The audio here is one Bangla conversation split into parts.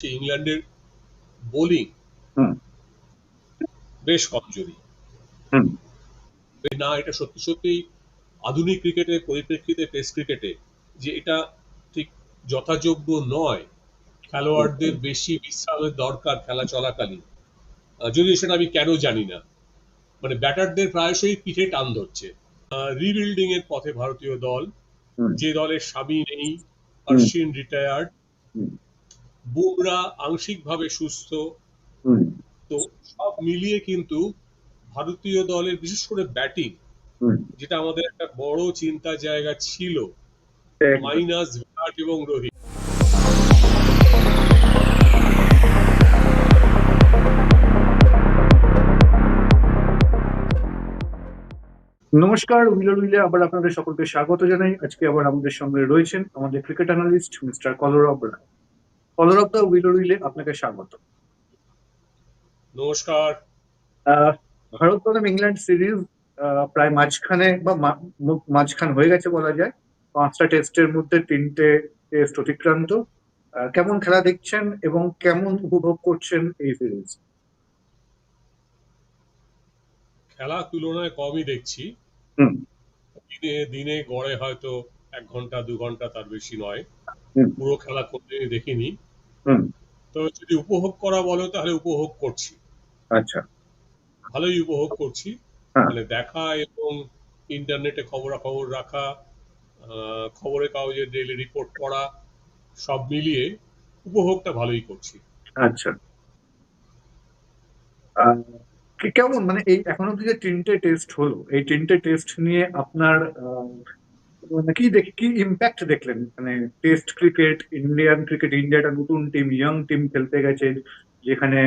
ইংল্যান্ডের বোলিং হুম বেশ কমজোরি। হুম না, এটা সত্যি সত্যি আধুনিক ক্রিকেটের পরিপ্রেক্ষিতে টেস্ট ক্রিকেটে যে এটা ঠিক যথাযোগ্য নয়। খেলোয়াড়দের বেশি বিশ্রামের দরকার খেলা চলাকালীন। যদিও সেটা আমি কেন জানি না। মানে ব্যাটারদের প্রায়শই পিঠে টান ধরছে। রিবিল্ডিং এর পথে ভারতীয় দল, হুম যে দলের স্বামী নেই, হুম অশ্বিন রিটায়ার্ড, হুম বুমরা আংশিকভাবে সুস্থ। হুম তো সব মিলিয়ে কিন্তু ভারতীয় দলের বিশেষ করে ব্যাটিং, হুম যেটা আমাদের একটা বড় চিন্তার জায়গা ছিল, একদম। মাইনাস বিরাট এবং রোহিত। নমস্কার, উইলে আবার আপনাদের সকলকে স্বাগত জানাই। আজকে আবার আমাদের সঙ্গে রয়েছেন আমাদের ক্রিকেট অ্যানালিস্ট মিস্টার কলরব রায়। কলরব দা, উইলে আপনাকে স্বাগত। নমস্কার। আহ, ভারত বনাম ইংল্যান্ড সিরিজ প্রায় মাঝখানে বা মাঝখান হয়ে গেছে বলা যায়। 5টা টেস্টের মধ্যে 3টে টেস্ট অতিক্রান্ত। কেমন খেলা দেখছেন এবং কেমন উপভোগ করছেন এই সিরিজ? খেলা তুলনায় কমই দেখছি। হুম দিনে দিনে গড়ে হয়তো 1 ঘন্টা 2 ঘন্টা, তার বেশি নয়। হুম পুরো খেলা কোনদিনই দেখিনি। হুম তো যদি উপভোগ করা বলো তাহলে উপভোগ করছি, আচ্ছা। ভালোই উপভোগ করছি। হ্যাঁ। মানে দেখা এবং ইন্টারনেটে খবরাখবর রাখা, খবরের কাগজে ডেইলি রিপোর্ট পড়া, সব মিলিয়ে উপভোগটা ভালোই করছি। আচ্ছা। আহ, কেমন, মানে এই এখনো অব্দি যে 3টে টেস্ট হলো, এই 3টে টেস্ট নিয়ে আপনার মানে কি ইম্প্যাক্ট দেখলেন? মানে test cricket, Indian cricket, India একটা নতুন টিম, ইয়ং টিম খেলতে গেছে, যেখানে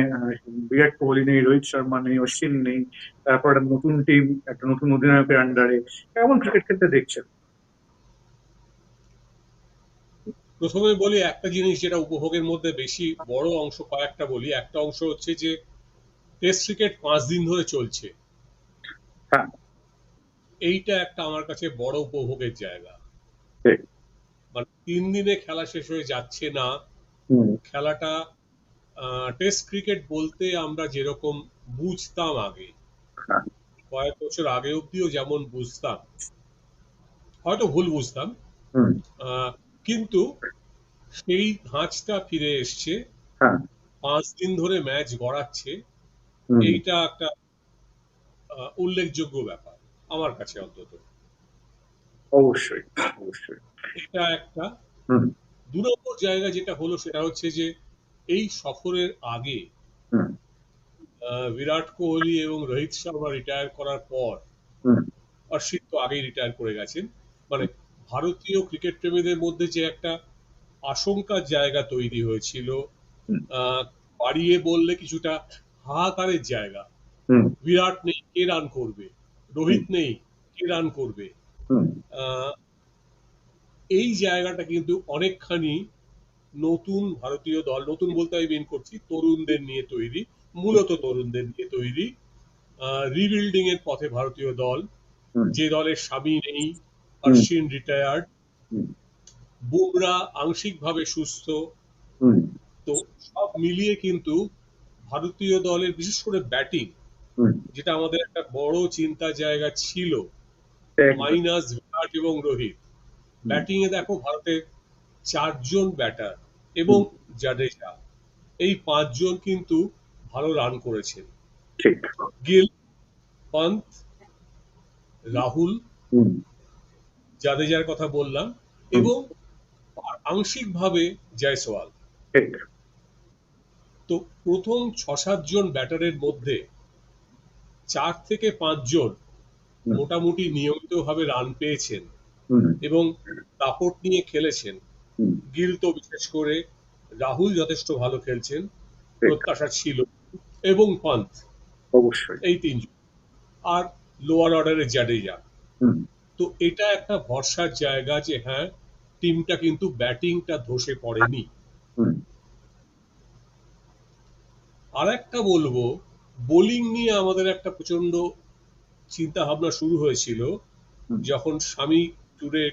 বিরাট কোহলি নেই, রোহিত শর্মা নেই, অশ্বিন নেই। তারপর একটা নতুন টিম, একটা নতুন অধিনায়কের আন্ডারে কেমন ক্রিকেট খেলতে দেখছেন? প্রথমে বলি একটা জিনিস, যেটা উপভোগের মধ্যে বেশি বড় অংশ, কয়েকটা বলি। একটা অংশ হচ্ছে যে টেস্ট ক্রিকেট 5 দিন ধরে চলছে। হ্যাঁ। এইটা একটা আমার কাছে বড় উপভোগের জায়গা। ঠিক। মানে 3 দিনে খেলা শেষ হয়ে যাচ্ছে না। হুম। খেলাটা টেস্ট ক্রিকেট বলতে আমরা যেরকম বুঝতাম আগে, হ্যাঁ। কয়েক বছর আগে অব্দিও যেমন বুঝতাম, হয়তো ভুল বুঝতাম, হুম। আহ, কিন্তু সেই ধাঁচটা ফিরে এসছে। হ্যাঁ। 5 দিন ধরে ম্যাচ গড়াচ্ছে, হুম। এইটা একটা উল্লেখযোগ্য ব্যাপার আমার কাছে অন্তত। অবশ্যই, অবশ্যই। এটা একটা। হুম। 2 নম্বর জায়গা যেটা হলো সেটা হচ্ছে যে এই সফরের আগে হুম। বিরাট কোহলি এবং রোহিত শর্মা রিটায়ার করার পর, হুম। অশ্বিন তো আগেই রিটায়ার করে গেছেন, মানে ভারতীয় ক্রিকেট প্রেমীদের মধ্যে যে একটা আশঙ্কার জায়গা তৈরি হয়েছিল, হুম। আহ, বাড়িয়ে বললে কিছুটা হাহাকারের জায়গা। হুম। বিরাট নেই, কে রান করবে? হুম। রোহিত নেই, কে রান করবে? হুম। আহ, এই জায়গাটা কিন্তু অনেকখানি নতুন ভারতীয় দল, নতুন বলতে আমি মেন করছি তরুণদের নিয়ে তৈরি, মূলত তরুণদের নিয়ে তৈরি রিবিল্ডিং এর পথে ভারতীয় দল, হুম। যে দলের স্বামী নেই, হুম। অশ্বিন রিটায়ার্ড, হুম। বুমরা আংশিকভাবে সুস্থ। হুম। তো সব মিলিয়ে কিন্তু ভারতীয় দলের বিশেষ করে ব্যাটিং, হুম। যেটা আমাদের একটা বড় চিন্তার জায়গা ছিল, একদম। মাইনাস বিরাট এবং রোহিত। হুম। ব্যাটিং এ দেখো ভারতের 4 জন ব্যাটার এবং হুম। জাডেজা, এই 5 জন কিন্তু ভালো রান করেছেন। ঠিক। গিল, পন্ত, রাহুল, হুম। জাদেজার কথা বললাম, হুম। এবং আংশিকভাবে জয়সওয়াল। ঠিক। তো প্রথম 6-7 জন ব্যাটারের মধ্যে 4 থেকে 5 জন হুম। মোটামুটি নিয়মিতভাবে রান পেয়েছেন হুম। এবং দাপট নিয়ে খেলেছেন। হুম। গিল তো বিশেষ করে, রাহুল যথেষ্ট ভালো খেলছেন, ঠিক। প্রত্যাশা ছিল, এবং পন্ত, অবশ্যই। এই 3 জন। আর লোয়ার অর্ডারে জাডেজা। হুম। তো এটা একটা ভরসার জায়গা যে হ্যাঁ, টিমটা কিন্তু ব্যাটিংটা ধসে পড়েনি। হুম। আর একটা বলবো, বোলিং নিয়ে আমাদের একটা প্রচন্ড চিন্তা ভাবনা শুরু হয়েছিল হুম। যখন স্বামী ট্যুরে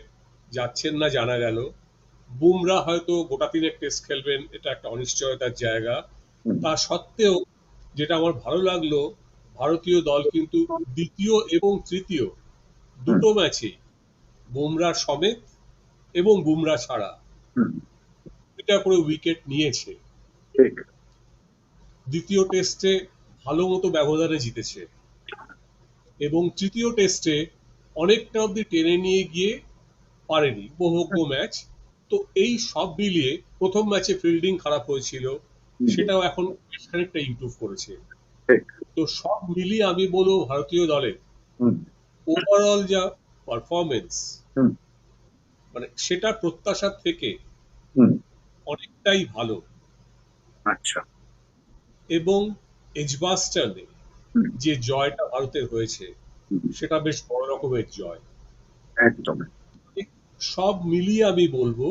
যাচ্ছেন না জানা গেল। বুমরা হয়তো গোটা তিনেক টেস্ট খেলবেন, এটা একটা অনিশ্চয়তার জায়গা। হুম, তা সত্ত্বেও যেটা আমার ভালো লাগলো, ভারতীয় দল কিন্তু দ্বিতীয় এবং তৃতীয় হুম, দুটো ম্যাচে বুমরা সমেত এবং বুমরা ছাড়া হুম, এটা করে উইকেট নিয়েছে। ঠিক। দ্বিতীয় টেস্টে ভালো মতো ব্যবধানে জিতেছে এবং তৃতীয় টেস্টে অনেকটা অবধি টেনে নিয়ে গিয়ে পারেনি, উপভোগ্য ম্যাচ। তো এই সব মিলিয়ে প্রথম ম্যাচে ফিল্ডিং খারাপ হয়েছিল, হুম, সেটাও এখন বেশ খানিকটা ইমপ্রুভ করেছে। ঠিক। তো সব মিলিয়ে আমি বলবো ভারতীয় দলের হুম, ওভারঅল যা পারফরমেন্স, হুম, মানে সেটা প্রত্যাশার থেকে হুম, অনেকটাই ভালো। আচ্ছা। এবং এজবাস্টনে হুম, যে জয়টা ভারতের হয়েছে হুম, সেটা বেশ বড় রকমের জয়। একদম। সব মিলিয়ে আমি বলবো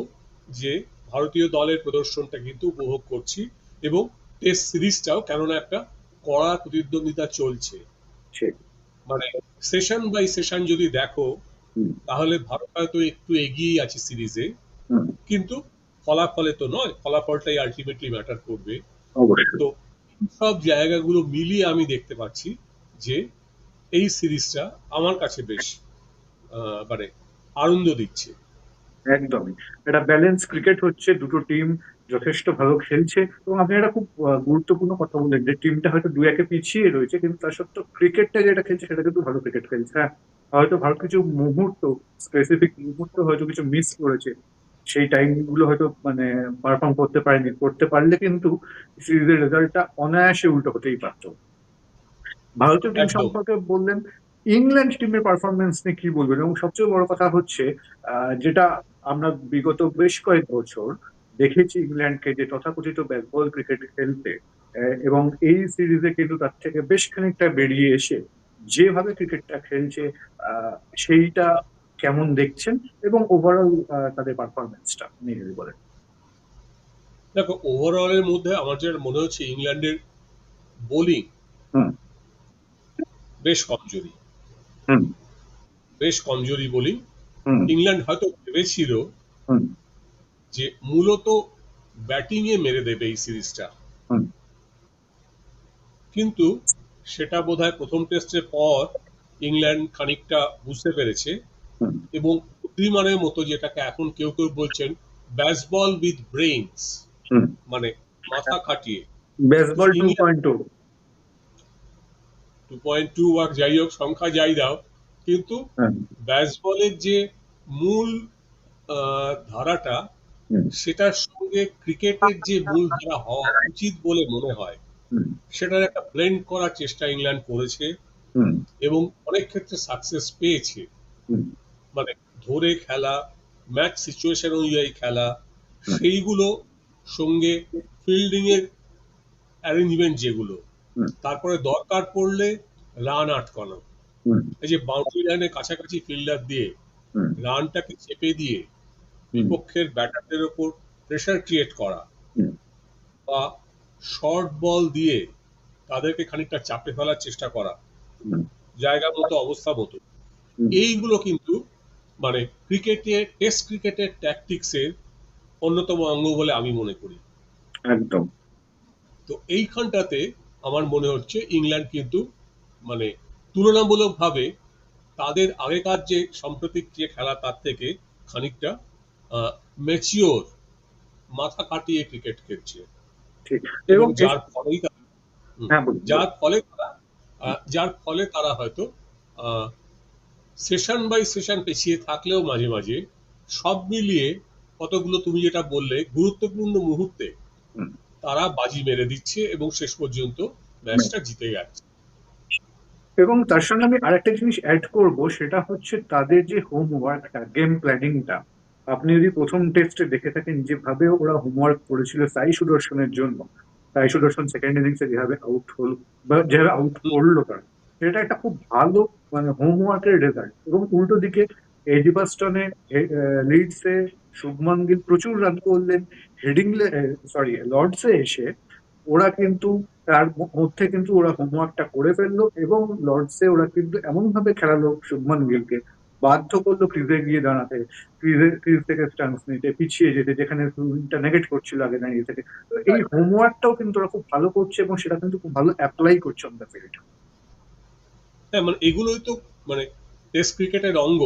যে ভারতীয় দলের প্রদর্শনটা কিন্তু উপভোগ করছি, এবং টেস্ট সিরিজটাও, কেননা একটা কড়া প্রতিদ্বন্দ্বিতা চলছে। ঠিক। মানে সেশন বাই সেশন যদি দেখো, হুম, তাহলে ভারত হয়তো একটু এগিয়েই আছে সিরিজে, হুম, কিন্তু ফলাফলে তো নয়, ফলাফলটাই আলটিমেটলি ম্যাটার করবে। অবশ্যই। তো সব জায়গাগুলো মিলিয়ে আমি দেখতে পাচ্ছি যে এই সিরিজটা আমার কাছে বেশ মানে আনন্দ দিচ্ছে। একদমই। এটা ব্যালেন্স ক্রিকেট হচ্ছে, দুটো টিম যথেষ্ট ভালো খেলছে, এবং আপনি একটা খুব গুরুত্বপূর্ণ কথা বললেন যে টিমটা হয়তো 2-1 পিছিয়ে রয়েছে, কিন্তু তার সত্ত্বেও ক্রিকেটটা যেটা খেলছে সেটা কিন্তু ভালো ক্রিকেট খেলছে। হ্যাঁ, হয়তো ভারত কিছু মুহূর্ত, স্পেসিফিক মুহূর্ত হয়তো কিছু মিস করেছে, সেই টাইম গুলো হয়তো মানে পারফর্ম করতে পারেনি, করতে পারলে কিন্তু সিরিজের রেজাল্টটা অনায়াসে উল্টো হতেই পারতো। ভারতীয় টিম একদম। সম্পর্কে বললেন, ইংল্যান্ড টিমের পারফরমেন্স নিয়ে কি বলবেন? এবং সবচেয়ে বড় কথা হচ্ছে যেটা আমরা বিগত বেশ কয়েক বছর দেখেছি ইংল্যান্ডকে যে তথাকথিত ব্যাট বল ক্রিকেট খেলতে, এবং এই সিরিজে কিন্তু তার থেকে বেশ খানিকটা বেরিয়ে এসে যেভাবে ক্রিকেটটা খেলছে, আহ, সেইটা কেমন দেখছেন, এবং ওভারঅল তাদের পারফরমেন্সটা নিয়ে যদি বলেন। দেখো, ওভারঅলের মধ্যে আমার যেটা মনে হচ্ছে ইংল্যান্ডের বোলিং হুম, বেশ কমজোরি, হুম, বেশ কমজোরি বোলিং। হুম, ইংল্যান্ড হয়তো ভেবেছিল হুম, যে মূলত ব্যাটিংয়ে মেরে দেবে এই সিরিজটা, হুম, কিন্তু সেটা বোধহয় প্রথম টেস্টের পর ইংল্যান্ড খানিকটা বুঝতে পেরেছে, হুম, এবং বুদ্ধিমানের মতো, যেটাকে এখন কেউ কেউ বলছেন ব্যাসবল উইথ ব্রেইনস, হুম। মানে মাথা খাটিয়ে বেসবল টু ইংল্যান্ড পয়েন্ট টু। 2.2 বা যাই হোক সংখ্যা যাই দাও, কিন্তু হুম, ব্যাসবলের যে মূল ধারাটা, হুম, সেটার সঙ্গে ক্রিকেটের যে মূল ধারা হওয়া উচিত বলে মনে হয়, হুম, সেটার একটা ব্লেন্ড করার চেষ্টা ইংল্যান্ড করেছে, হুম, এবং অনেক ক্ষেত্রে সাকসেস পেয়েছে। হুম, মানে ধরে খেলা, ম্যাচ সিচুয়েশন অনুযায়ী খেলা, হুম, সেইগুলো সঙ্গে ফিল্ডিং এর অ্যারেঞ্জমেন্ট যেগুলো, হুম, তারপরে দরকার পড়লে রান আটকানো, হুম, এই যে বাউন্ডারি লাইনের কাছাকাছি ফিল্ডার দিয়ে হুম, রানটাকে চেপে দিয়ে হুম, বিপক্ষের ব্যাটারদের ওপর প্রেশার ক্রিয়েট করা, হুম, বা শর্ট বল দিয়ে তাদেরকে খানিকটা চাপে ফেলার চেষ্টা করা, হুম, জায়গা মতো অবস্থা মতো, হুম, এইগুলো কিন্তু মানে টেস্ট ক্রিকেটের ট্যাকটিক্সের অন্যতম অঙ্গ বলে আমি মনে করি। একদম। তো এইখানটাতে আমার মনে হচ্ছে ইংল্যান্ড কিন্তু মানে তুলনামূলকভাবে তাদের আগেকার যে সাম্প্রতিক যে খেলা, তার থেকে খানিকটা ম্যাচিওর, মাথা কাটিয়ে ক্রিকেট খেলছে, ঠিক। এবং এবং হ্যাঁ, বলুন বলুন। যার ফলে তারা হয়তো সেশন বাই সেশন পেছিয়ে থাকলেও মাঝে মাঝে সব মিলিয়ে কতগুলো, তুমি যেটা বললে, গুরুত্বপূর্ণ মুহূর্তে হুম, তারা বাজি মেরে দিচ্ছে এবং শেষ পর্যন্ত হুম। ম্যাচটা জিতে যাচ্ছে। এবং তার সঙ্গে আমি আরেকটা জিনিস অ্যাড করব, সেটা হচ্ছে তাদের যে হোমওয়ার্কটা, গেম প্ল্যানিংটা। আপনি যদি প্রথম টেস্টে দেখে থাকেন যেভাবে ওরা হোমওয়ার্ক করেছিল সাই সুদর্শনের জন্য, সাই সুদর্শন সেকেন্ড ইনিংসে যেভাবে আউট হল বা যেভাবে আউট করলো তারা, সেটা একটা খুব ভালো মানে হোমওয়ার্কের রেজাল্ট। এবং উল্টো দিকে এডিবাস্টনে, লিডসে শুভমান গিল প্রচুর রান করলেন, হেডিংলে, সরি লর্ডসে এসে ওরা কিন্তু তার মধ্যে কিন্তু ওরা হোমওয়ার্কটা করে ফেললো, এবং লর্ডসে ওরা কিন্তু এমন ভাবে খেলালো শুভমান গিলকে বাধ্য করলো ক্রিজে গিয়ে দাঁড়াতে, ক্রিজ থেকে স্টান্স নিতে, পিছিয়ে যেতে, যেখানে সুইংটা নেগেট করছিল আগে দাঁড়িয়ে থেকে। তো এই হোমওয়ার্কটাও কিন্তু ওরা খুব ভালো করছে এবং সেটা কিন্তু খুব ভালো অ্যাপ্লাই করছে অন দ্য ফিল্ড। হ্যাঁ, মানে এগুলোই তো মানে টেস্ট ক্রিকেটের অঙ্গ।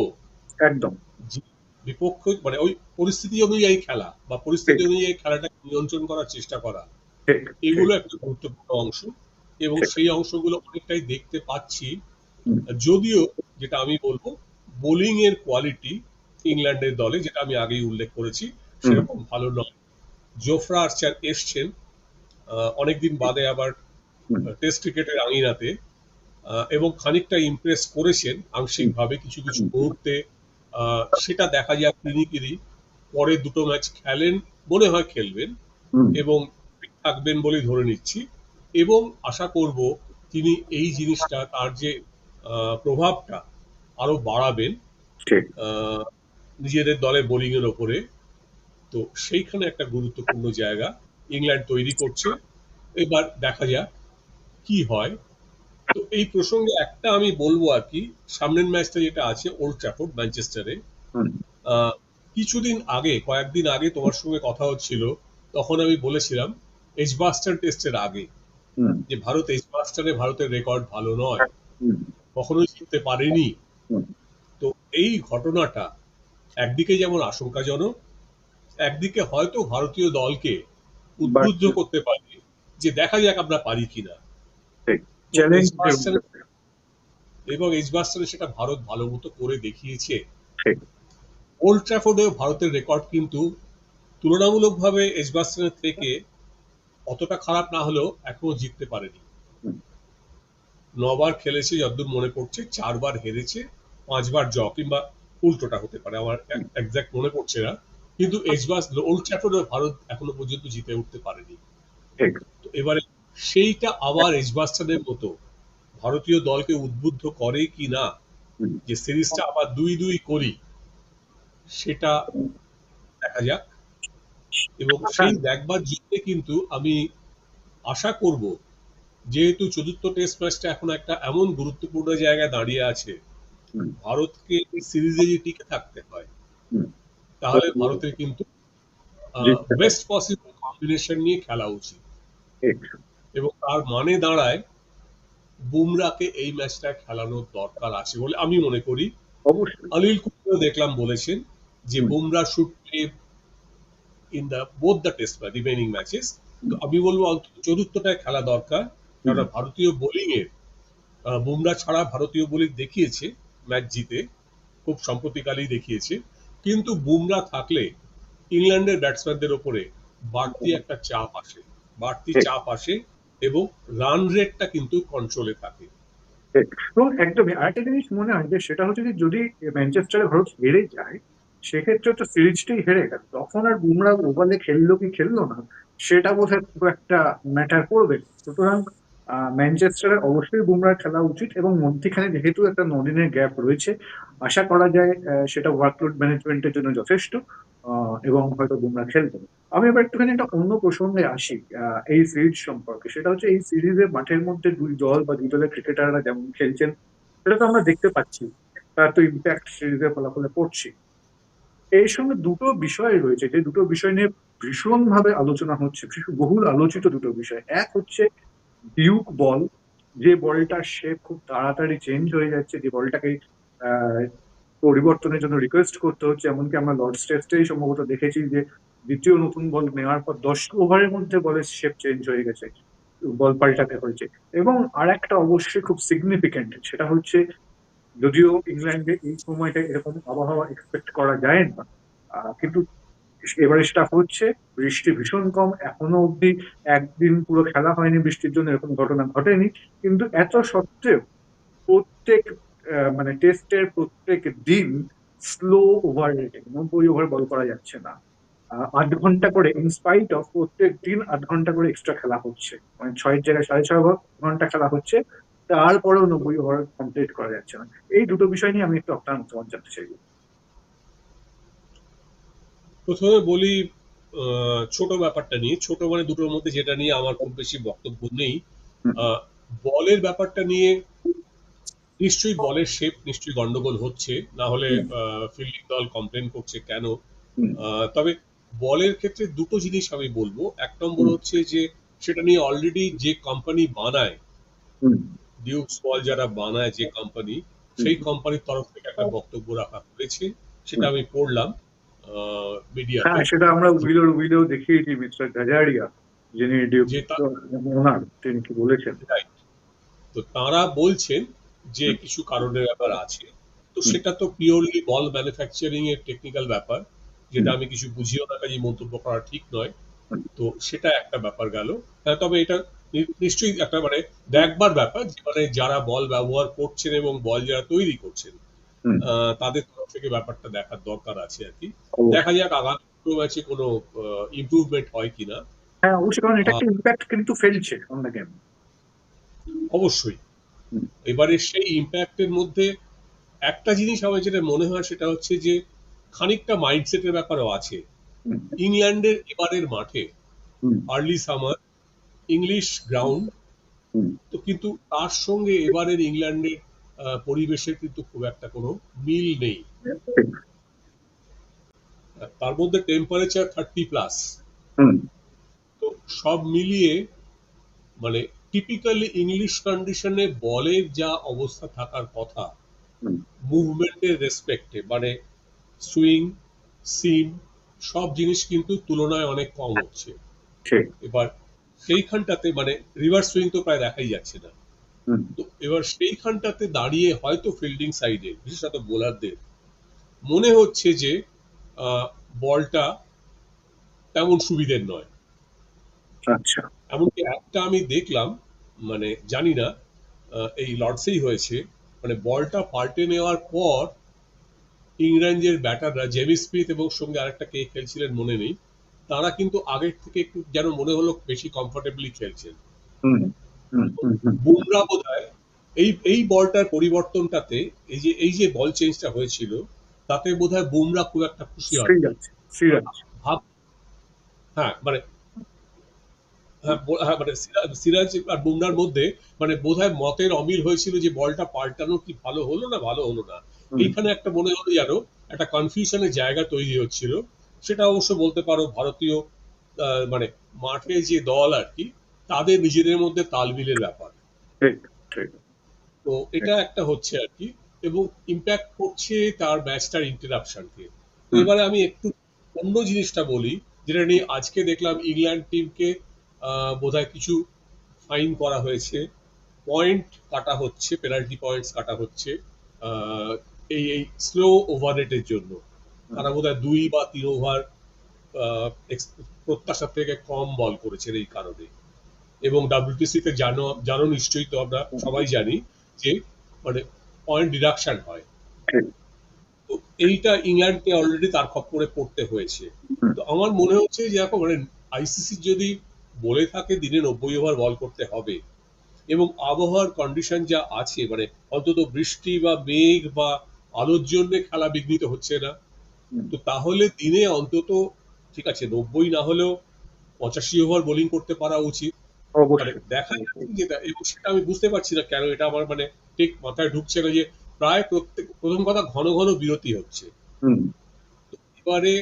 একদম। যে বিপক্ষ মানে ওই পরিস্থিতি অনুযায়ী খেলা বা ঠিক পরিস্থিতি অনুযায়ী খেলাটাকে নিয়ন্ত্রণ করার চেষ্টা করা, ঠিক ঠিক এগুলো একটা গুরুত্বপূর্ণ অংশ। এবং ঠিক। সেই অংশগুলো অনেকটাই দেখতে পাচ্ছি। হুম, যদিও যেটা আমি বলবো, বোলিং এর কোয়ালিটি ইংল্যান্ডের দলে, যেটা আমি আগেই উল্লেখ করেছি, হুম, সেরকম ভালো নয়। জোফরা আর্চার এসছেন অনেকদিন বাদে আবার হুম, টেস্ট ক্রিকেটের আঙিনাতে, এবং খানিকটা ইমপ্রেস করেছেন হুম, আংশিকভাবে কিছু কিছু হুম, মুহূর্তে। সেটা দেখা যাক তিনি কি পরে দুটো ম্যাচ খেলেন, মনে হয় খেলবেন হুম, এবং থাকবেন বলেই ধরে নিচ্ছি। এবং আশা করব তিনি এই জিনিসটা, তার যে প্রভাবটা আরো বাড়াবেন ঠিক। আহ, নিজেদের দলে বোলিং এর ওপরে। তো সেইখানে একটা গুরুত্বপূর্ণ জায়গা ইংল্যান্ড তৈরি করছে। এবার দেখা যাক কি হয়। তো এই প্রসঙ্গে একটা আমি বলবো আর কি, সামনের ম্যাচটা যেটা আছে ওল্ড ট্র্যাফোর্ড ম্যানচেস্টারে, হুম, আহ, কিছুদিন আগে, কয়েকদিন আগে তোমার সঙ্গে কথা হচ্ছিল, তখন আমি বলেছিলাম এজবাস্টার টেস্টের আগে হুম, যে ভারত এজবাস্টারে, ভারতের রেকর্ড ভালো নয়, হুম, কখনোই জিততে পারেনি। হুম। তো এই ঘটনাটা একদিকে যেমন আশঙ্কাজনক, একদিকে হয়তো ভারতীয় দলকে বাট উদ্বুদ্ধ করতে পারে যে দেখা যাক আমরা পারি কিনা। ঠিক তো চ্যালেঞ্জ। এজবাস্টারে, এবং এজবাস্টারে সেটা ভারত ভালো মতো করে দেখিয়েছে। ঠিক। ওল্ড ট্র্যাফোর্ডে ভারতের রেকর্ড কিন্তু তুলনামূলকভাবে এজবাস্টানের থেকে অতটা খারাপ না হলেও এখনো জিততে পারেনি। হুম, 9 বার খেলেছে যতদূর মনে পড়ছে, 4 বার হেরেছে, 5 বার জ, কিংবা উল্টোটা হতে পারে, আমার হুম, একজ্যাক্ট মনে পড়ছে না। কিন্তু এজবাস ওল্ড ট্র্যাফোর্ডে ভারত এখনো পর্যন্ত জিতে উঠতে পারেনি। ঠিক। তো এবারে সেইটা আবার এজবাস্টানের মতো ভারতীয় দলকে উদ্বুদ্ধ করে কি না, হুম, যে সিরিজটা আবার 2-2 করি, সেটা দেখা যাক। এবং হ্যাঁ, সেই দেখবার জিতে কিন্তু আমি আশা করব, যেহেতু চতুর্থ টেস্ট ম্যাচটা এখন একটা এমন গুরুত্বপূর্ণ জায়গায় দাঁড়িয়ে আছে, হুম, ভারতকে সিরিজে যদি টিকে থাকতে হয়, হুম। তাহলে ভারতের কিন্তু জিততে হবে। বেস্ট পসিবল কম্বিনেশন নিয়ে খেলা উচিত। ঠিক। এবং তার মানে দাঁড়ায় বুমরাকে এই ম্যাচটা খেলানোর দরকার আছে বলে আমি মনে করি। অবশ্যই। অনিল কুম্বলে দেখলাম বলেছেন যে hmm, Bumrah should play in the both the test remaining matches. তো হুম, আমি বলবো অন্তত চতুর্থটায় খেলা দরকার। হুম, কারণ ভারতীয় বোলিং এর, বুমরা ছাড়া ভারতীয় বোলিং দেখিয়েছে ম্যাচ জিতে, খুব সম্প্রতিকালেই দেখিয়েছে। কিন্তু বুমরা থাকলে ইংল্যান্ডের ব্যাটসম্যানদের ওপরে বাড়তি একটা চাপ আসে, বাড়তি ঠিক চাপ আসে, এবং রান রেটটা কিন্তু কন্ট্রোলে থাকে। ঠিক। এবং একদমই আরেকটা জিনিস মনে হয় যে সেটা হচ্ছে যে যদি ম্যানচেস্টারে ভারত হেরে যায়, সেক্ষেত্রে তো সিরিজটাই হেরে গেল, তখন আর বুমরা ওভালে খেললো কি খেললো না সেটা বোধহয় খুব একটা ম্যাটার করবে না। সুতরাং ম্যানচেস্টারে অবশ্যই বুমরার খেলা উচিত এবং মধ্যখানে যেহেতু একটা 9 দিনের গ্যাপ রয়েছে, আশা করা যায় সেটা ওয়ার্কলোড ম্যানেজমেন্টের জন্য যথেষ্ট। এবং হয়তো বুমরা খেলবে। আমি এবার একটুখানি একটা অন্য প্রসঙ্গে আসি এই সিরিজ সম্পর্কে। সেটা হচ্ছে এই সিরিজে মাঠের মধ্যে দুই দল বা দুই দলের ক্রিকেটাররা যেমন খেলছেন সেটা তো আমরা দেখতে পাচ্ছি, তার তো ইম্প্যাক্ট সিরিজের ফলাফলে পড়ছে। এর সঙ্গে দুটো বিষয় রয়েছে যে দুটো বিষয় নিয়ে ভীষণভাবে আলোচনা হচ্ছে, ভীষণ বহুল আলোচিত দুটো বিষয়। এক হচ্ছে ডিউক বল, যে বলটার শেপ খুব তাড়াতাড়ি চেঞ্জ হয়ে যাচ্ছে, যে বলটাকে আহ পরিবর্তনের জন্য রিকোয়েস্ট করতে হচ্ছে। এমনকি আমরা লর্ডস টেস্টেই সম্ভবত দেখেছি যে দ্বিতীয় নতুন বল নেওয়ার পর 10 ওভারের মধ্যে বলের শেপ চেঞ্জ হয়ে গেছে, বল পাল্টাতে হয়েছে। এবং আর একটা অবশ্যই খুব সিগনিফিকেন্ট, সেটা হচ্ছে যদিও ইংল্যান্ডে এই সময়টা এরকম আবহাওয়া এক্সপেক্ট করা যায় না, কিন্তু এবারে সেটা হচ্ছে বৃষ্টি ভীষণ কম, এখনো অব্দি একদিন পুরো খেলা হয়নি বৃষ্টির জন্য, এরকম ঘটনা ঘটেনি। কিন্তু এত সত্ত্বেও প্রত্যেক মানে টেস্টের প্রত্যেক দিন স্লো ওভার রেটে 90 ওভার বল করা যাচ্ছে না। 8 ঘন্টা করে, ইনস্পাইট অফ প্রত্যেক দিন 8 ঘন্টা করে এক্সট্রা খেলা হচ্ছে, মানে 6-এর জায়গায় 6.5 ঘন্টা খেলা হচ্ছে, তারপরেও 90 ওভার কমপ্লিট করা যাচ্ছে না। এই দুটো বিষয় নিয়ে আমি একটু আপনার মতামত জানতে চাই। প্রথমে বলি ছোট ব্যাপারটা নিয়ে, ছোট মানে দুটোর মধ্যে যেটা নিয়ে আমার খুব বেশি বক্তব্য নেই। হুম, বলের ব্যাপারটা নিয়ে নিশ্চয়ই বলের শেপ নিশ্চয়ই গন্ডগোল হচ্ছে, না হলে ফিল্ডিং দল কমপ্লেন করছে কেন। তবে বলের ক্ষেত্রে দুটো জিনিস আমি বলবো। এক নম্বর হচ্ছে যে সেটা নিয়ে অলরেডি যে কোম্পানি বানায়, ডিউকস বল যারা বানায় যে কোম্পানি, সেই কোম্পানির তরফ থেকে একটা বক্তব্য রাখা হয়েছে, সেটা আমি পড়লাম মিডিয়াতে। হ্যাঁ, সেটা আমরা উইলেও দেখিয়েছি মিস্টার গাজারিয়া, যিনি যে ওনার, তিনি কি বলেছেন। তো তারা বলছেন যে কিছু কারণের ব্যাপার আছে, তো সেটা তো পিওরলি বল ম্যানুফ্যাকচারিং এর টেকনিক্যাল ব্যাপার, যেটা আমি কিছু বুঝিও না, কাজে মন্তব্য করা ঠিক নয়। তো সেটা একটা ব্যাপার গেল। হ্যাঁ, তবে এটা নিশ্চয়ই একটা মানে দেখবার ব্যাপার, যে মানে যারা বল ব্যবহার করছেন এবং বল যারা তৈরি করছেন, তাদের তরফ থেকে ব্যাপারটা দেখার দরকার আছে আর কি। দেখা যাক আগামী ম্যাচে কোনো ইমপ্রুভমেন্ট হয় কিনা। হ্যাঁ, অবশ্যই, কারণ এটা একটা ইম্প্যাক্ট কিন্তু ফেলছে অন দ্য গেম। অবশ্যই। এবারে সেই ইম্প্যাক্টের মধ্যে একটা জিনিস আমার যেটা মনে হয় সেটা হচ্ছে যে খানিকটা মাইন্ডসেটের ব্যাপারও আছে। ইংল্যান্ডের এবারের মাঠে আর্লি সামার, ইংলিশ গ্রাউন্ড, তো কিন্তু তার সঙ্গে এবারের ইংল্যান্ডের পরিবেশের কিন্তু খুব একটা কোনো মিল নেই। তার মধ্যে টেম্পারেচার 30+। তো সব মিলিয়ে মানে টিপিক্যালি ইংলিশ কন্ডিশনে বলের যা অবস্থা থাকার কথা, মুভমেন্টের রেসপেক্টে, মানে সুইং, সিম, সব জিনিস কিন্তু তুলনায় অনেক কম হচ্ছে। এবার সেইখানটাতে মানে রিভার্স সুইং তো প্রায় দেখাই যাচ্ছে না। তো এবার সেইখানটাতে দাঁড়িয়ে হয়তো ফিল্ডিং সাইডে বিশেষত বোলারদের মনে হচ্ছে যে বলটা তেমন সুবিধের নয়। আচ্ছা, এমনকি একটা আমি দেখলাম, মানে জানি না এই লর্ডসেই হয়েছে, মানে বলটা পাল্টে নেওয়ার পর ইংল্যান্ডের ব্যাটাররা জেমি স্মিথ এবং সঙ্গে আরেকটা কে খেলছিলেন মনে নেই, তারা কিন্তু আগের থেকে একটু যেন মনে হলো বেশি কমফোর্টেবলি খেলছেন। বুমরা বোধহয় এই এই বলটার পরিবর্তনটাতে, এই যে বল চেঞ্জটা হয়েছিল, তাতে বোধহয় বুমরা খুব একটা খুশি হয়। ভাব, হ্যাঁ মানে মানে সিরাজ আর বুমরার মধ্যে মানে বোধহয় মতের অমিল হয়েছিল যে বলটা পাল্টানো কি ভালো হলো না ভালো হলো না। এইখানে একটা মনে হলো যেন একটা কনফিউশনের জায়গা তৈরি হচ্ছিল। সেটা অবশ্য বলতে পারো ভারতীয় মানে মাঠে যে দল আর কি, তাদের নিজেদের মধ্যে তালমিলের ব্যাপার। তো এটা একটা হচ্ছে আর কি, এবং ইম্প্যাক্ট করছে তার ম্যাচটার ইন্টারাপশনকে। তো এবারে আমি একটু অন্য জিনিসটা বলি, যেটা নিয়ে আজকে দেখলাম ইংল্যান্ড টিমকে বোধহয় কিছু ফাইন করা হয়েছে, পয়েন্ট কাটা হচ্ছে, পেনাল্টি পয়েন্টস কাটা হচ্ছে এই এই স্লো ওভার রেটের জন্য। তারা বোধহয় 2 বা 3 ওভার প্রত্যাশার থেকে কম বল করেছেন এই কারণে। এবং WTC তে জানো নিশ্চয়ই, তো আমরা সবাই জানি যে মানে পয়েন্ট ডিডাকশন হয়। তো এইটা ইংল্যান্ডকে অলরেডি তার খপ্পরে পড়তে হয়েছে। তো আমার মনে হচ্ছে যে এখন মানে ICC যদি বলে থাকে দিনে 90 ওভার বল করতে হবে, এবং আবহাওয়ার কন্ডিশন যা আছে, মানে অন্তত বৃষ্টি বা মেঘ বা আলোর জন্য খেলা বিঘ্নিত হচ্ছে না, তো তাহলে দিনে অন্তত ঠিক আছে 90 না হলেও 85 ওভার বোলিং করতে পারা উচিত। মানে দেখা যাচ্ছে যেটা, এবং সেটা আমি বুঝতে পারছি না কেন এটা আমার মানে ঠিক মাথায় ঢুকছে না, যে প্রায় প্রথম কথা ঘন ঘন বিরতি হচ্ছে। এবারে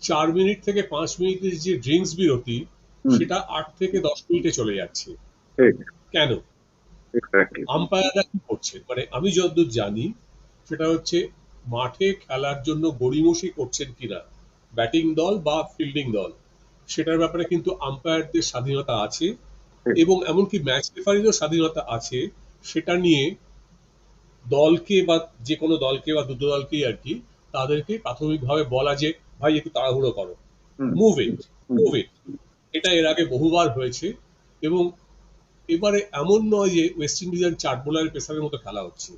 4 মিনিট থেকে 5 মিনিটের যে ড্রিঙ্কস বিরতি, সেটা 8 থেকে 10 মিনিটে চলে যাচ্ছে। কেন? আম্পায়াররা কি করছে? মানে আমি যতদূর জানি সেটা হচ্ছে মাঠে খেলার জন্য গড়িমসি করছেন কিনা ব্যাটিং দল বা ফিল্ডিং দল, সেটার ব্যাপারে কিন্তু আম্পায়ারদের স্বাধীনতা আছে, এবং এমনকি ম্যাচ রেফারিরও স্বাধীনতা আছে সেটা নিয়ে দলকে বা যে কোনো দলকে বা দুটো দলকেই আর কি, তাদেরকে প্রাথমিকভাবে বলা যে ভাই একটু তাড়াহুড়ো করো, মুভ ইট। এটা এর আগে বহুবার হয়েছে, এবং এবারে এমন নয় যে ওয়েস্ট ইন্ডিজের 4 বোলারের পেসারের মতো খেলা হচ্ছে।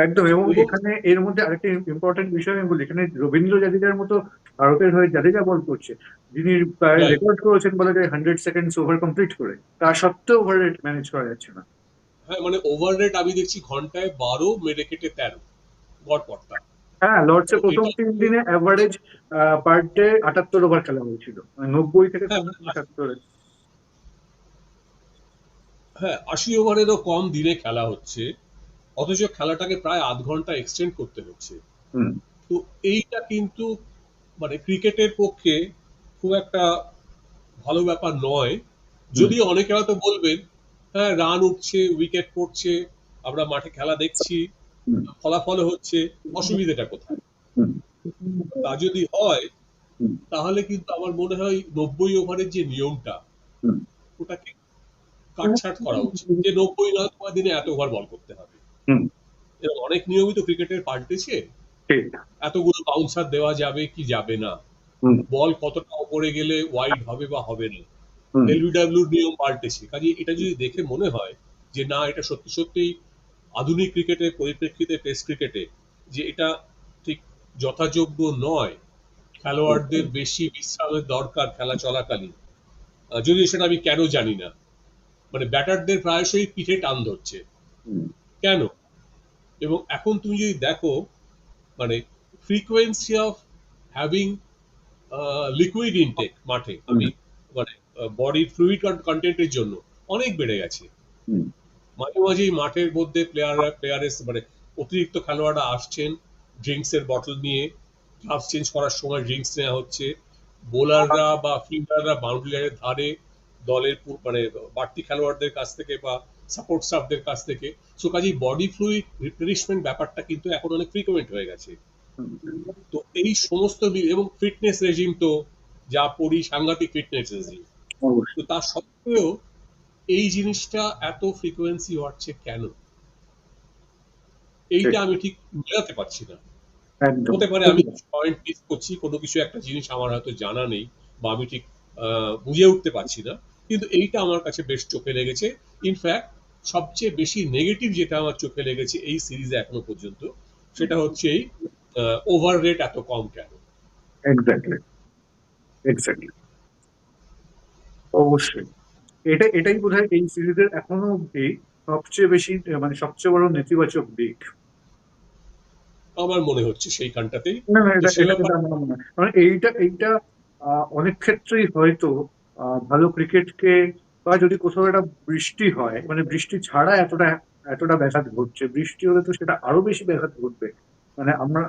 একদম। এবং এখানে এর মধ্যে আরেকটা ইম্পর্টেন্ট বিষয় আমি বলি, এখানে রবীন্দ্র জাদেজার মতো ভারতের হয়ে জাদেজা বল করছে, যিনি প্রায় রেকর্ড করেছেন বলা যায় 100 সেকেন্ডস ওভার কমপ্লিট করে, তা সত্ত্বেও ওভার রেট ম্যানেজ করা যাচ্ছে না। হ্যাঁ, মানে ওভার রেট আমি দেখছি ঘন্টায় 12, মেরে কেটে 13 গড়পড়তা। হ্যাঁ, লর্ডসে প্রথম 3 দিনে অ্যাভারেজ পার ডে 78 ওভার খেলা হয়েছিল, মানে 90 থেকে 78। হ্যাঁ, ৮০ ওভারেরও কম দিনে খেলা হচ্ছে, অথচ খেলাটাকে প্রায় আধ ঘন্টা এক্সটেন্ড করতে হচ্ছে। হুম তো এইটা কিন্তু মানে ক্রিকেটের পক্ষে খুব একটা ভালো ব্যাপার নয়। হুম যদিও অনেকে হয়তো বলবেন, হ্যাঁ রান উঠছে, উইকেট পড়ছে, আমরা মাঠে খেলা দেখছি, হুম ফলাফল হচ্ছে, অসুবিধাটা কোথায়? হুম তা যদি হয় হুম তাহলে কিন্তু আমার মনে হয় ৯০ ওভারের যে নিয়মটা হুম ওটাকে কাটছাঁট করা উচিত, যে ৯০ নয়, তোমার দিনে এত ওভার বল করতে হবে। হুম এরকম অনেক নিয়মিত ক্রিকেটের পাল্টেছে, ঠিক এতগুলো বাউন্সার দেওয়া যাবে কি যাবে না, হুম বল কতটা উপরে গেলে ওয়াইড হবে বা হবে না, হুম এলবিডব্লিউর নিয়ম পাল্টেছে। কাজে এটা যদি দেখে মনে হয় যে না এটা সত্যি সত্যিই আধুনিক ক্রিকেটের পরিপ্রেক্ষিতে টেস্ট ক্রিকেটে যে এটা ঠিক যথাযোগ্য নয়, খেলোয়াড়দের বেশি বিশ্রামের দরকার খেলা চলাকালীন, যদিও সেটা আমি কেন জানি না, মানে ব্যাটারদের প্রায়শই পিঠে টান ধরছে হুম কেন। এবং এখন তুমি যদি দেখো মানে frequency of having liquid intake মাঠে, হুম আমি মানে বডির ফ্লুইড কন্টেন্টের জন্য অনেক বেড়ে গেছে। হুম মাঝে মাঝেই মাঠের মধ্যে প্লেয়ারের মানে অতিরিক্ত খেলোয়াড়রা আসছেন ড্রিঙ্কস এর বটল নিয়ে, গ্লাভস চেঞ্জ করার সময় ড্রিঙ্কস নেওয়া হচ্ছে, বোলাররা বা ফিল্ডাররা বাউন্ডারি লাইনের ধারে দলের মানে বাড়তি খেলোয়াড়দের কাছ থেকে বা সাপোর্ট স্টাফদের কাছ থেকে। সো কাজেই বডি ফ্লুইড রিপ্লেনিশমেন্ট ব্যাপারটা কিন্তু এখন অনেক ফ্রিকোয়েন্ট হয়ে গেছে। তো এই সমস্ত এবং ফিটনেস রেজিম তো যা পড়ি, সাংঘাতিক ফিটনেস রেজিম। তো অবশ্যই তা সত্ত্বেও এই জিনিসটা এত ফ্রিকোয়েন্সি হচ্ছে কেন, ঠিক এইটা আমি ঠিক মেলাতে পারছি না। একদম হতে পারে আমি কিছু পয়েন্ট মিস করছি, কোনো কিছু একটা জিনিস আমার হয়তো জানা নেই বা আমি ঠিক বুঝে উঠতে পারছি না, কিন্তু এইটা আমার কাছে বেশ চোখে লেগেছে। ইনফ্যাক্ট সবচেয়ে বেশি নেগেটিভ যেটা আমার চোখে লেগেছে এই সিরিজে এখনো পর্যন্ত, সেটা হচ্ছে এই ওভার রেট এত কম কেন। এক্স্যাক্টলি এক্স্যাক্টলি অবশ্যই এটাই বোধহয় এই সিরিজের এখনো অব্দি সবচেয়ে বেশি মানে সবচেয়ে বড় নেতিবাচক দিক। আমার মনে হচ্ছে সেইখানটাতেই না না যে এটা সে এটা ব্যাপার। এটা আমার মনে হয় মানে এইটা অনেক ক্ষেত্রেই হয়তো ভালো ক্রিকেটকে বা যদি কোথাও একটা বৃষ্টি হয় মানে বৃষ্টি ছাড়া এতটা ব্যাঘাত ঘটছে, বৃষ্টি হলে তো সেটা আরো বেশি ব্যাঘাত ঘটবে। মানে আমরা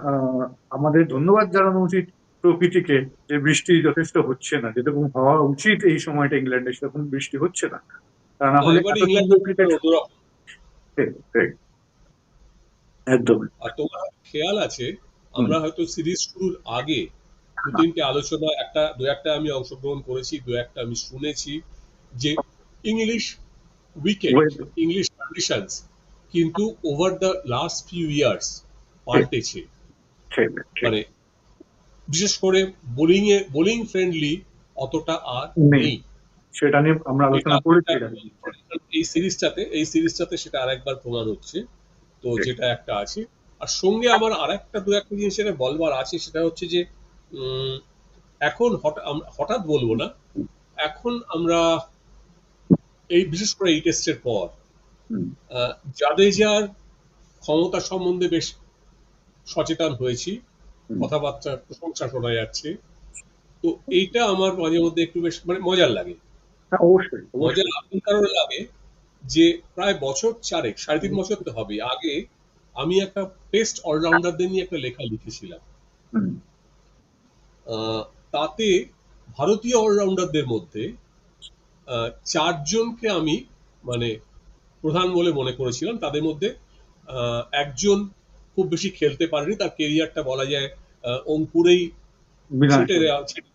আমাদের ধন্যবাদ জানানো উচিত প্রকৃতিকে যে বৃষ্টি যথেষ্ট হচ্ছে না, যেরকম হওয়া উচিত এই সময়টা ইংল্যান্ডে সেরকম বৃষ্টি হচ্ছে না, তা না না, হলে এবারে এত সুন্দর ইংল্যান্ডের ব্যাপার ক্রিকেট। অন্যরকম। একদম। আর তোমার খেয়াল আছে, হুম আমরা হয়তো সিরিজ শুরুর আগে দু তিনটে আলোচনা, দু একটা আমি অংশগ্রহণ করেছি, দু একটা আমি শুনেছি যে English wicket, wait English conditions কিন্তু over the last few years ঠিক পাল্টেছে। ঠিক ঠিক মানে বিশেষ করে বোলিং ফ্রেন্ডলি অতটা আর নেই, নেই। সেটা নিয়ে আমরা এটা আলোচনা এটা করেছি এর আগে। এই সিরিজটাতে সেটা আরেকবার প্রমাণ হচ্ছে। তো ঠিক যেটা একটা আছে, আর সঙ্গে আমার আরেকটা দু একটা জিনিস এটা বলবার আছে, সেটা হচ্ছে যে উম, এখন হঠাৎ বলবো না, এখন আমরা এই বিশেষ করে এই টেস্টের পর হুম জাদেজার ক্ষমতা সম্বন্ধে বেশ সচেতন হয়েছি, হুম কথাবার্তার প্রশংসা শোনা যাচ্ছে। তো এইটা আমার মাঝে মধ্যে একটু বেশ মানে মজার লাগে। হ্যাঁ অবশ্যই মজার অবশ্যই। এই কারণে লাগে যে প্রায় বছর চারেক, ৩.৫ বছর তো হবে আগে, আমি একটা টেস্ট অলরাউন্ডারদের নিয়ে একটা লেখা লিখেছিলাম। হুম তাতে ভারতীয় অলরাউন্ডারদের মধ্যে ৪ জনকে আমি মানে প্রধান বলে মনে করেছিলাম। তাদের মধ্যে একজন খুব বেশি খেলতে পারেনি, তার কেরিয়ারটা বলা যায় অঙ্কুরেই বিধান ছেটে দেওয়া ছিল।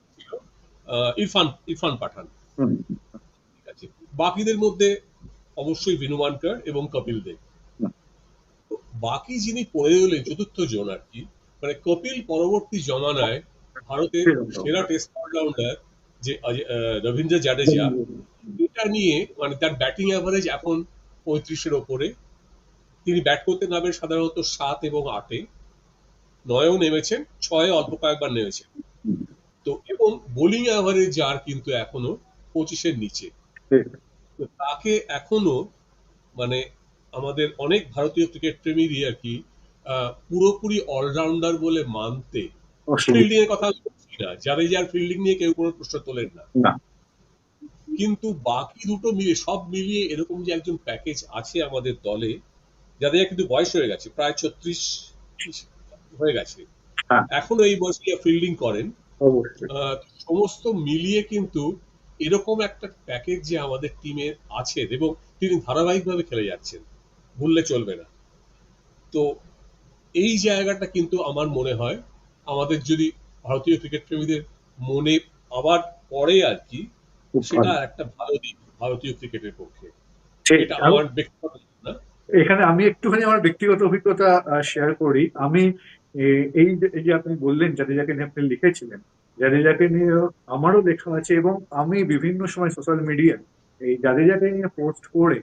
ইরফান ইরফান পাঠান, হুম ঠিক আছে। বাকিদের মধ্যে অবশ্যই ভিনুমানকার এবং কপিল দেব। হুম, তো বাকি যিনি পড়ে রইলেন চতুর্থ জন আর কি, মানে কপিল পরবর্তী জমানায় ভারতের সেরকম। সেরা টেস্ট অলরাউন্ডার যে রবীন্দ্র জাডেজা, এটা নিয়ে মানে তার ব্যাটিং অ্যাভারেজ এখন 35-এর ওপরে। তিনি ব্যাট করতে নামেন সাধারণত 7 এবং 8-এ, 9-এও নেমেছেন, 6-এ অল্প কয়েকবার নেমেছেন। হুম, তো এবং বোলিং অ্যাভারেজ যার কিন্তু এখনো 25-এর নিচে। ঠিক। তো তাকে এখনো মানে আমাদের অনেক ভারতীয় ক্রিকেট প্রেমীরই আর কি পুরোপুরি অলরাউন্ডার বলে মানতে। অসুবিধা ফিল্ডিং এর কথা আমি বলছি না, জাদেজার ফিল্ডিং নিয়ে কেউ কোনো প্রশ্ন তোলেন না, না। কিন্তু বাকি দুটো মিলিয়ে সব মিলিয়ে এরকম যে একজন প্যাকেজ আছে আমাদের দলে, যাদের কিন্তু বয়স হয়ে গেছে, প্রায় 36 হয়ে গেছে, হ্যাঁ, এখনো এই বয়সে ফিল্ডিং করেন। অবশ্যই। সমস্ত মিলিয়ে কিন্তু এরকম একটা প্যাকেজ যে আমাদের টিমে আছে এবং তিনি ধারাবাহিকভাবে খেলে যাচ্ছেন, ভুললে চলবে না। তো এই জায়গাটা কিন্তু আমার মনে হয় আমাদের যদি ভারতীয় ক্রিকেট প্রেমীদের মনে আবার পড়ে আর কি, খুব সেটা ভালো। একটা ভালো দিক ভারতীয় ক্রিকেটের পক্ষে। ঠিক। এটা আমার ব্যক্তিগত না। এখানে আমি একটুখানি আমার ব্যক্তিগত অভিজ্ঞতা শেয়ার করি। আমি এই যে আপনি বললেন জাদেজাকে নিয়ে আপনি লিখেছিলেন, জাদেজাকে নিয়ে আমারও লেখা আছে এবং আমি বিভিন্ন সময় সোশ্যাল মিডিয়ায় এই জাদেজাকে নিয়ে পোস্ট করে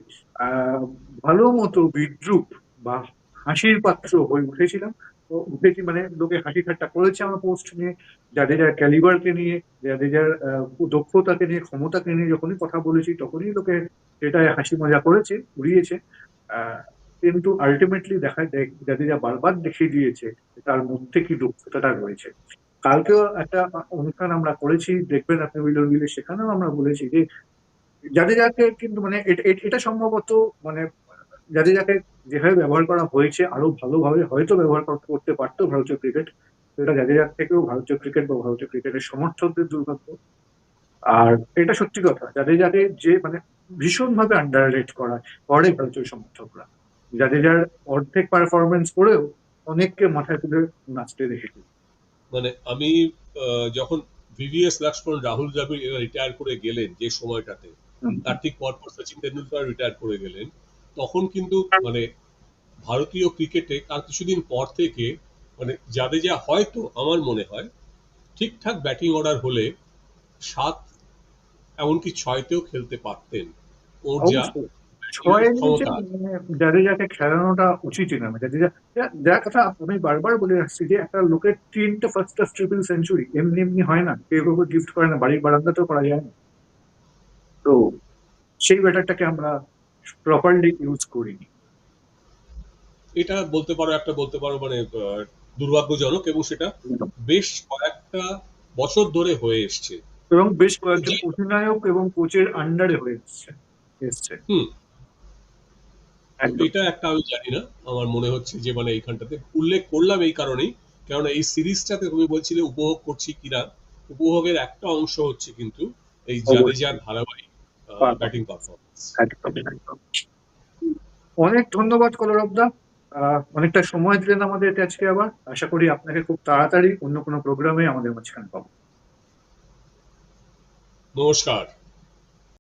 আহ ভালো মতো বিদ্রূপ বা হাসির পাত্র হয়ে উঠেছিলাম। তো উঠেছি মানে লোকে হাসি ঠাট্টা করেছে আমার পোস্ট নিয়ে, জাদেজার ক্যালিবারকে নিয়ে, জাদেজার দক্ষতাকে নিয়ে, ক্ষমতাকে নিয়ে যখনই কথা বলেছি তখনই লোকে সেটাই হাসি মজা করেছে, উড়িয়েছে। আহ, কিন্তু আলটিমেটলি জাদেজা বারবার দেখিয়ে দিয়েছে যে তার মধ্যে কি দক্ষতাটা রয়েছে। কালকেও একটা অনুষ্ঠান আমরা করেছি, দেখবেন আপনি উইলন গিলে, সেখানেও আমরা বলেছি যে জাদেজাকে কিন্তু মানে এটা সম্ভবত মানে জাদেজাকে যেভাবে ব্যবহার করা হয়েছে আরো ভালোভাবে হয়তো ব্যবহার করতে পারতো ভারতীয় ক্রিকেট। এটা জাদেজার থেকেও ভারতীয় ক্রিকেট বা ভারতীয় ক্রিকেটের সমর্থকদের দুর্ভাগ্য। আর এটা সত্যি কথা, জাদেজাকে যে মানে ভীষণভাবে আন্ডার রেট করে ভারতীয় সমর্থকরা। জাদেজার অর্ধেক পারফরমেন্স করেও অনেককে মাথায় তুলে নাচতে দেখেছি। মানে আমি যখন ভিভিএস লক্ষ্মণ, রাহুল দ্রাবিড় এরা রিটায়ার করে গেলেন যে সময়টাতে, হুম, তার ঠিক পরপর সচিন তেন্ডুলকর রিটায়ার করে গেলেন, তখন কিন্তু মানে ভারতীয় ক্রিকেটে তার কিছুদিন পর থেকে মানে জাদেজা হয়তো আমার মনে হয় ঠিকঠাক ব্যাটিং অর্ডার হলে 7 এমনকি 6তেও খেলতে পারতেন। ওর যা অবশ্যই ব্যাটিং এর ছয়ের নিচে ক্ষমতা আছে। মানে জাদেজাকে খেলানোটা উচিতই না। জাদেজা যার কথা আমি বারবার বলে আসছি যে একটা লোকের 3টে ফার্স্ট ক্লাস ট্রিপল সেঞ্চুরি এমনি এমনি হয় না, কেউ কাউকে গিফট করে না, বাড়ির বারান্দাতেও করা যায় না। তো সেই ব্যাটারটাকে আমরা প্রপারলি ইউজ করিনি। এটা বলতে পারো মানে দুর্ভাগ্যজনক, এবং সেটা বেশ কয়েকটা বছর ধরে হয়ে এসছে। এবং বেশ কয়েকজন যে অধিনায়ক এবং কোচের আন্ডারে হয়ে এসছে। হুম, তো একদম। এটা একটা আমি জানি না, আমার মনে হচ্ছে যে মানে এইখানটাতে উল্লেখ করলাম এই কারণেই, কারণ এই সিরিজটাতে তুমি বলছিলে উপভোগ করছি কিনা, উপভোগের একটা অংশ হচ্ছে কিন্তু এই জাদেজার অবশ্যই। ধারাবাহিক ব্যাটিং পারফরমেন্স। পারফরমেন্স। একদম একদম। অনেক ধন্যবাদ কলরবদা, অনেকটা সময় দিলেন আমাদেরকে আজকে। আবার আশা করি আপনাকে খুব তাড়াতাড়ি অন্য কোনো প্রোগ্রামে আমাদের মাঝখানে পাবো। নমস্কার।